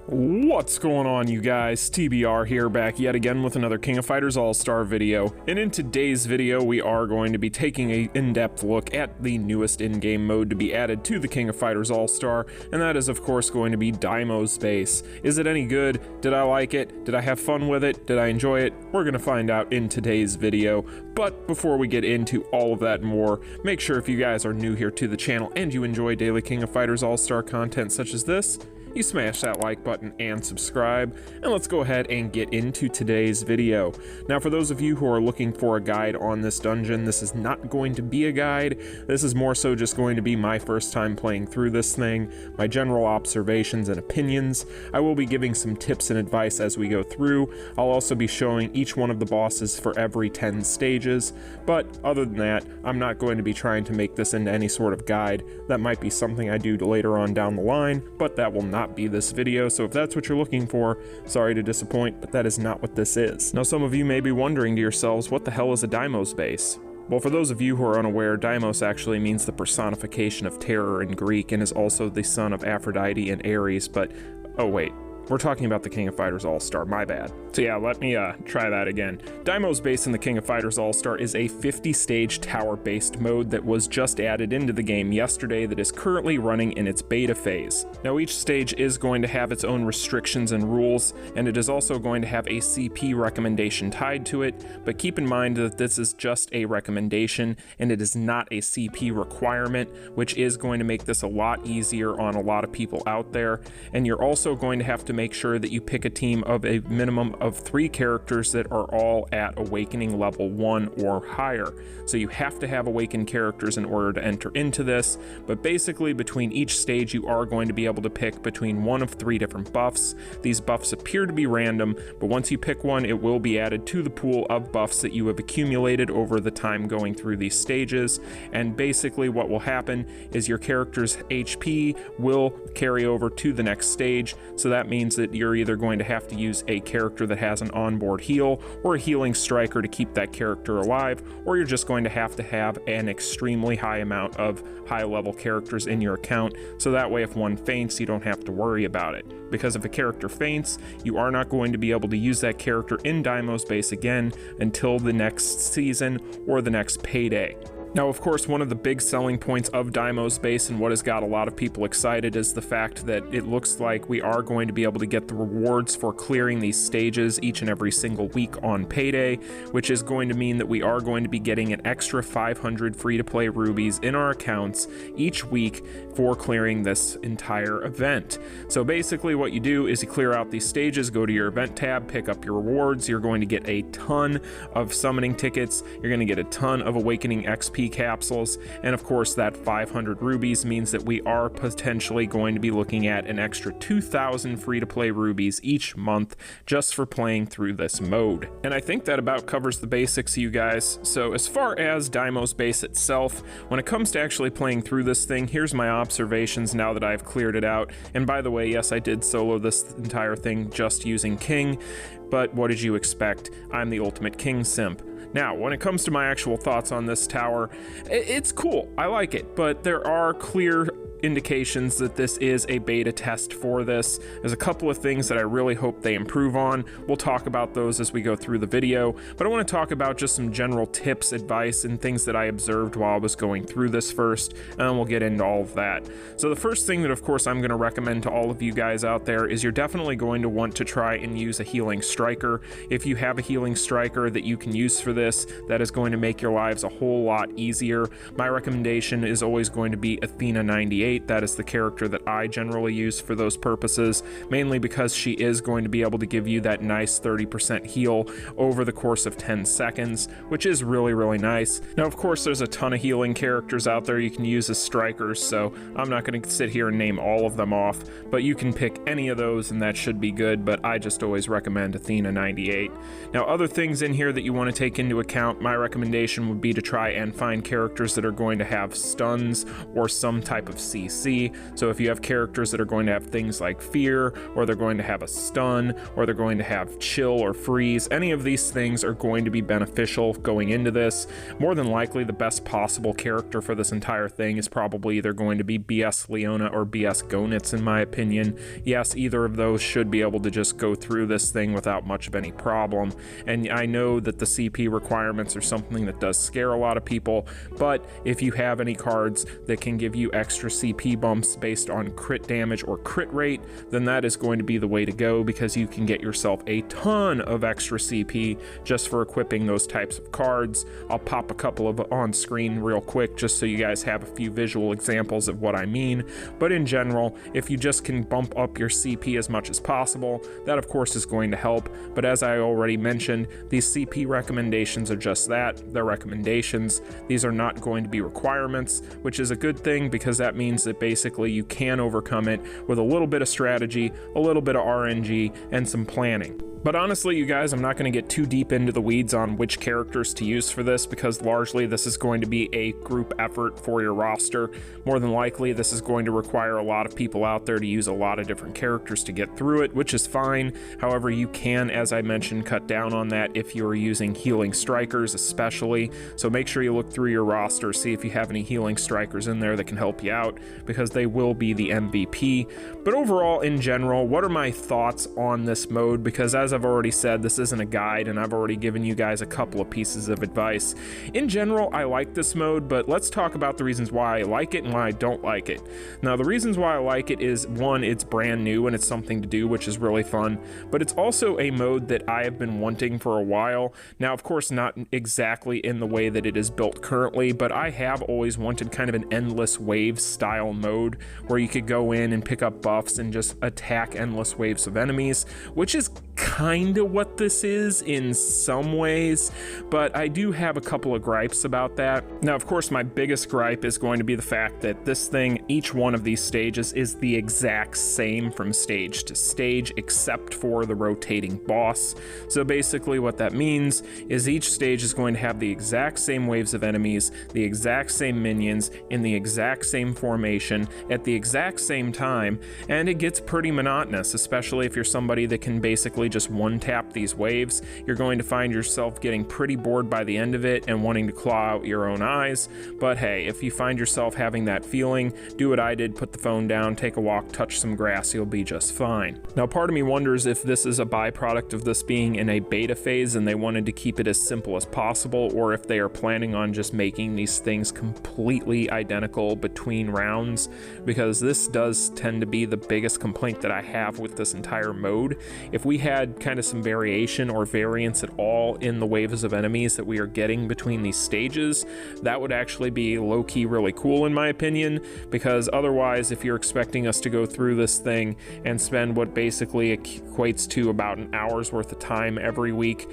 What's going on, you guys? TBR here, back yet again with another King of Fighters All-Star video. And in today's video, we are going to be taking an in-depth look at the newest in-game mode to be added to the King of Fighters All-Star, and that is, of course, going to be Deimos base. Is it any good? Did I like it? Did I have fun with it? Did I enjoy it? We're going to find out in today's video. But before we get into all of that and more, make sure if you guys are new here to the channel and you enjoy daily King of Fighters All-Star content such as this, you smash that like button and subscribe, and let's go ahead and get into today's video. Now, for those of you who are looking for a guide on this dungeon, this is not going to be a guide. This is more so just going to be my first time playing through this thing, my general observations and opinions. I will be giving some tips and advice as we go through. I'll also be showing each one of the bosses for every 10 stages, but other than that, I'm not going to be trying to make this into any sort of guide. That might be something I do later on down the line, but that will not be this video, so if that's what you're looking for, sorry to disappoint, but that is not what this is. Now, some of you may be wondering to yourselves, what the hell is a Deimos base? Well, for those of you who are unaware, Deimos actually means the personification of terror in Greek and is also the son of Aphrodite and Ares, but oh wait, we're talking about the King of Fighters All-Star, my bad. So yeah, let me try that again. Deimos base in the King of Fighters All-Star is a 50-stage tower-based mode that was just added into the game yesterday that is currently running in its beta phase. Now, each stage is going to have its own restrictions and rules, and it is also going to have a CP recommendation tied to it, but keep in mind that this is just a recommendation, and it is not a CP requirement, which is going to make this a lot easier on a lot of people out there, and you're also going to have to make sure that you pick a team of a minimum of 3 characters that are all at Awakening level 1 or higher. So you have to have Awakened characters in order to enter into this, but basically between each stage you are going to be able to pick between one of 3 different buffs. These buffs appear to be random, but once you pick one, it will be added to the pool of buffs that you have accumulated over the time going through these stages, and basically what will happen is your character's HP will carry over to the next stage, so that means that you're either going to have to use a character that has an onboard heal or a healing striker to keep that character alive, or you're just going to have an extremely high amount of high-level characters in your account, so that way if one faints, you don't have to worry about it. Because if a character faints, you are not going to be able to use that character in Deimos base again until the next season or the next payday. Now, of course, one of the big selling points of Deimos base and what has got a lot of people excited is the fact that it looks like we are going to be able to get the rewards for clearing these stages each and every single week on payday, which is going to mean that we are going to be getting an extra 500 free-to-play rubies in our accounts each week for clearing this entire event. So basically what you do is you clear out these stages, go to your event tab, pick up your rewards. You're going to get a ton of summoning tickets, you're going to get a ton of awakening XP capsules, and of course that 500 rubies means that we are potentially going to be looking at an extra 2,000 free-to-play rubies each month just for playing through this mode. And I think that about covers the basics, you guys. So as far as Deimos base itself, when it comes to actually playing through this thing, here's my observations now that I've cleared it out. And by the way, yes, I did solo this entire thing just using King, but what did you expect? I'm the ultimate King simp. Now, when it comes to my actual thoughts on this tower, it's cool, I like it, but there are clear indications that this is a beta test for this. There's a couple of things that I really hope they improve on. We'll talk about those as we go through the video, but I want to talk about just some general tips, advice, and things that I observed while I was going through this first, and then we'll get into all of that. So the first thing that of course I'm going to recommend to all of you guys out there is you're definitely going to want to try and use a healing striker. If you have a healing striker that you can use for this, that is going to make your lives a whole lot easier. My recommendation is always going to be Athena 98. That is the character that I generally use for those purposes, mainly because she is going to be able to give you that nice 30% heal over the course of 10 seconds, which is really, really nice. Now, of course, there's a ton of healing characters out there you can use as strikers, so I'm not going to sit here and name all of them off, but you can pick any of those and that should be good, but I just always recommend Athena 98. Now, other things in here that you want to take into account, my recommendation would be to try and find characters that are going to have stuns or some type of CC. So if you have characters that are going to have things like fear, or they're going to have a stun, or they're going to have chill or freeze, any of these things are going to be beneficial going into this. More than likely, the best possible character for this entire thing is probably either going to be BS Leona or BS Goenitz, in my opinion. Yes, either of those should be able to just go through this thing without much of any problem. And I know that the CP requirements are something that does scare a lot of people, but if you have any cards that can give you extra CP bumps based on crit damage or crit rate, then that is going to be the way to go, because you can get yourself a ton of extra CP just for equipping those types of cards. I'll pop a couple of on screen real quick just so you guys have a few visual examples of what I mean. But in general, if you just can bump up your CP as much as possible, that of course is going to help. But as I already mentioned, these CP recommendations are just that, they're recommendations. These are not going to be requirements, which is a good thing, because that means that basically you can overcome it with a little bit of strategy, a little bit of RNG, and some planning. But honestly, you guys, I'm not going to get too deep into the weeds on which characters to use for this, because largely this is going to be a group effort for your roster. More than likely, this is going to require a lot of people out there to use a lot of different characters to get through it, which is fine. However, you can, as I mentioned, cut down on that if you're using healing strikers especially. So make sure you look through your roster, see if you have any healing strikers in there that can help you out, because they will be the MVP. But overall, in general, what are my thoughts on this mode? Because as I've already said, this isn't a guide, and I've already given you guys a couple of pieces of advice. In general, I like this mode, but let's talk about the reasons why I like it and why I don't like it. Now, the reasons why I like it is, one, it's brand new and it's something to do, which is really fun, but it's also a mode that I have been wanting for a while. Now, of course, not exactly in the way that it is built currently, but I have always wanted kind of an endless wave style mode where you could go in and pick up buffs and just attack endless waves of enemies, which is kind of what this is in some ways, but I do have a couple of gripes about that. Now, of course, my biggest gripe is going to be the fact that this thing, each one of these stages is the exact same from stage to stage, except for the rotating boss. So basically what that means is each stage is going to have the exact same waves of enemies, the exact same minions, in the exact same formation, at the exact same time, and it gets pretty monotonous, especially if you're somebody that can basically just one-tap these waves. You're going to find yourself getting pretty bored by the end of it and wanting to claw out your own eyes. But hey, if you find yourself having that feeling, do what I did, put the phone down, take a walk, touch some grass, you'll be just fine. Now, part of me wonders if this is a byproduct of this being in a beta phase and they wanted to keep it as simple as possible, or if they are planning on just making these things completely identical between rounds, because this does tend to be the biggest complaint that I have with this entire mode. If we had kind of some variation or variance at all in the waves of enemies that we are getting between these stages, that would actually be low-key really cool in my opinion, because otherwise, if you're expecting us to go through this thing and spend what basically equates to about an hour's worth of time every week,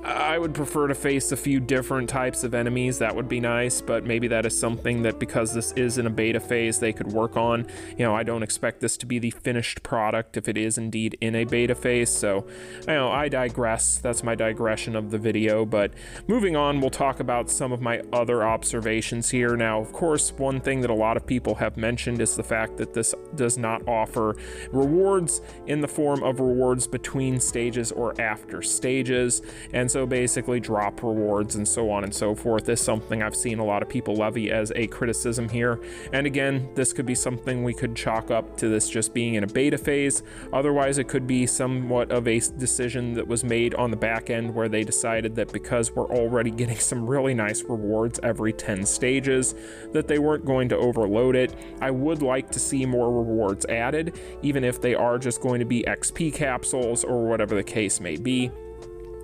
I would prefer to face a few different types of enemies. That would be nice, but maybe that is something that, because this is in a beta phase, they could work on. You know, I don't expect this to be the finished product if it is indeed in a beta phase, so I digress. That's my digression of the video, but moving on, we'll talk about some of my other observations here. Now, of course, one thing that a lot of people have mentioned is the fact that this does not offer rewards in the form of rewards between stages or after stages, and so basically drop rewards and so on and so forth is something I've seen a lot of people levy as a criticism here. And again, this could be something we could chalk up to this just being in a beta phase. Otherwise, it could be somewhat of a decision that was made on the back end where they decided that because we're already getting some really nice rewards every 10 stages, that they weren't going to overload it. I would like to see more rewards added, even if they are just going to be XP capsules or whatever the case may be.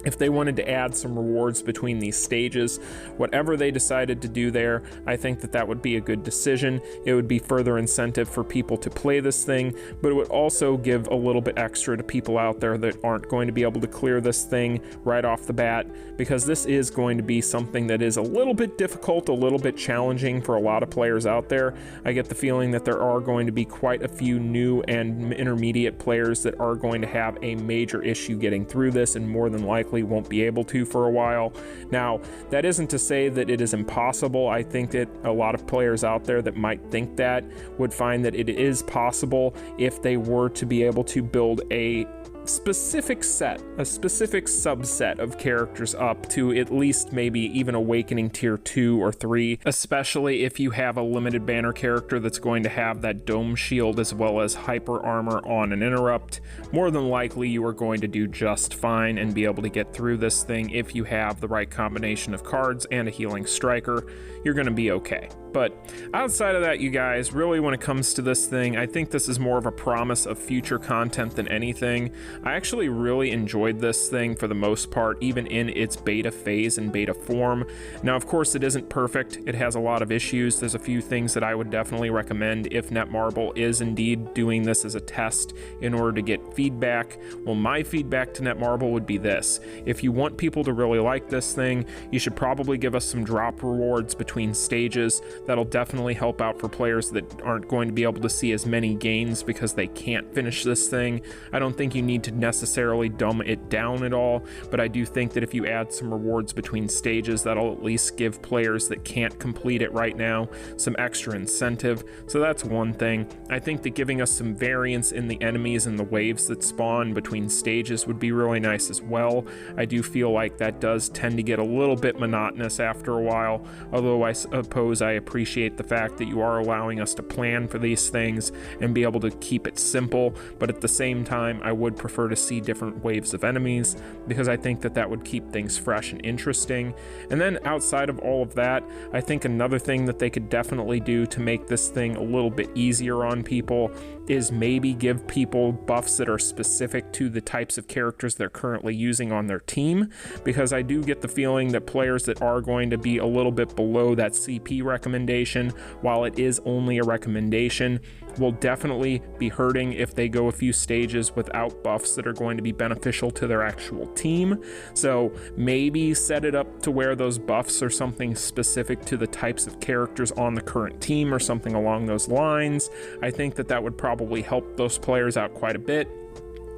If they wanted to add some rewards between these stages, whatever they decided to do there, I think that that would be a good decision. It would be further incentive for people to play this thing, but it would also give a little bit extra to people out there that aren't going to be able to clear this thing right off the bat, because this is going to be something that is a little bit difficult, a little bit challenging for a lot of players out there. I get the feeling that there are going to be quite a few new and intermediate players that are going to have a major issue getting through this, and more than likely likely won't be able to for a while. Now, that isn't to say that it is impossible. I think that a lot of players out there that might think that would find that it is possible if they were to be able to build a specific subset of characters up to at least maybe even Awakening tier 2 or 3, especially if you have a limited banner character that's going to have that dome shield as well as hyper armor on an interrupt. More than likely you are going to do just fine and be able to get through this thing if you have the right combination of cards and a healing striker. You're going to be okay. But outside of that, you guys, really when it comes to this thing, I think this is more of a promise of future content than anything. I actually really enjoyed this thing for the most part, even in its beta phase and beta form. Now, of course, it isn't perfect. It has a lot of issues. There's a few things that I would definitely recommend if Netmarble is indeed doing this as a test in order to get feedback. Well, my feedback to Netmarble would be this. If you want people to really like this thing, you should probably give us some drop rewards between stages. That'll definitely help out for players that aren't going to be able to see as many gains because they can't finish this thing. I don't think you need to necessarily dumb it down at all, but I do think that if you add some rewards between stages, that'll at least give players that can't complete it right now some extra incentive. So that's one thing. I think that giving us some variance in the enemies and the waves that spawn between stages would be really nice as well. I do feel like that does tend to get a little bit monotonous after a while, although I suppose I appreciate the fact that you are allowing us to plan for these things and be able to keep it simple, but at the same time I would prefer to see different waves of enemies because I think that that would keep things fresh and interesting. And then outside of all of that, I think another thing that they could definitely do to make this thing a little bit easier on people is maybe give people buffs that are specific to the types of characters they're currently using on their team, because I do get the feeling that players that are going to be a little bit below that CP recommendation, while it is only a recommendation, will definitely be hurting if they go a few stages without buffs that are going to be beneficial to their actual team. So maybe set it up to where those buffs are something specific to the types of characters on the current team or something along those lines. I think that that would probably help those players out quite a bit.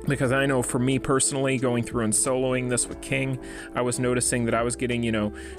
Because I know for me personally, going through and soloing this with King, I was noticing that I was getting,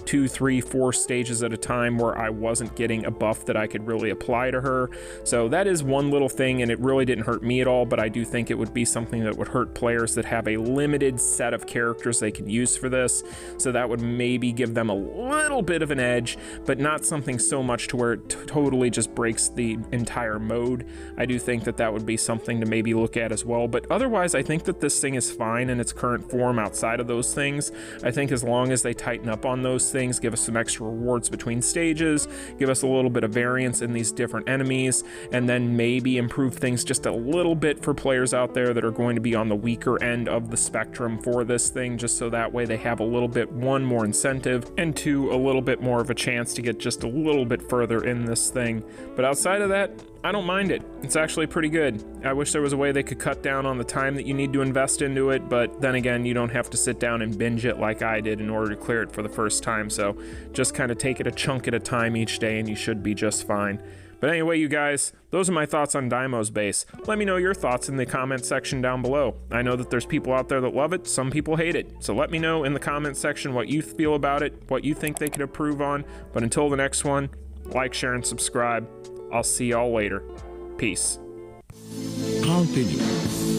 2, 3, 4 stages at a time where I wasn't getting a buff that I could really apply to her. So that is one little thing, and it really didn't hurt me at all, but I do think it would be something that would hurt players that have a limited set of characters they can use for this. So that would maybe give them a little bit of an edge, but not something so much to where it totally just breaks the entire mode. I do think that that would be something to maybe look at as well, but otherwise I think that this thing is fine in its current form outside of those things. I think as long as they tighten up on those things, give us some extra rewards between stages, give us a little bit of variance in these different enemies, and then maybe improve things just a little bit for players out there that are going to be on the weaker end of the spectrum for this thing, just so that way they have a little bit, one, more incentive, and two, a little bit more of a chance to get just a little bit further in this thing. But outside of that, I don't mind it. It's actually pretty good. I wish there was a way they could cut down on the time that you need to invest into it, but then again, you don't have to sit down and binge it like I did in order to clear it for the first time, so just kind of take it a chunk at a time each day and you should be just fine. But anyway, you guys, those are my thoughts on Deimos base. Let me know your thoughts in the comment section down below. I know that there's people out there that love it, some people hate it, so let me know in the comment section what you feel about it, what you think they could improve on. But until the next one, like, share, and subscribe. I'll see y'all later. Peace. Continue.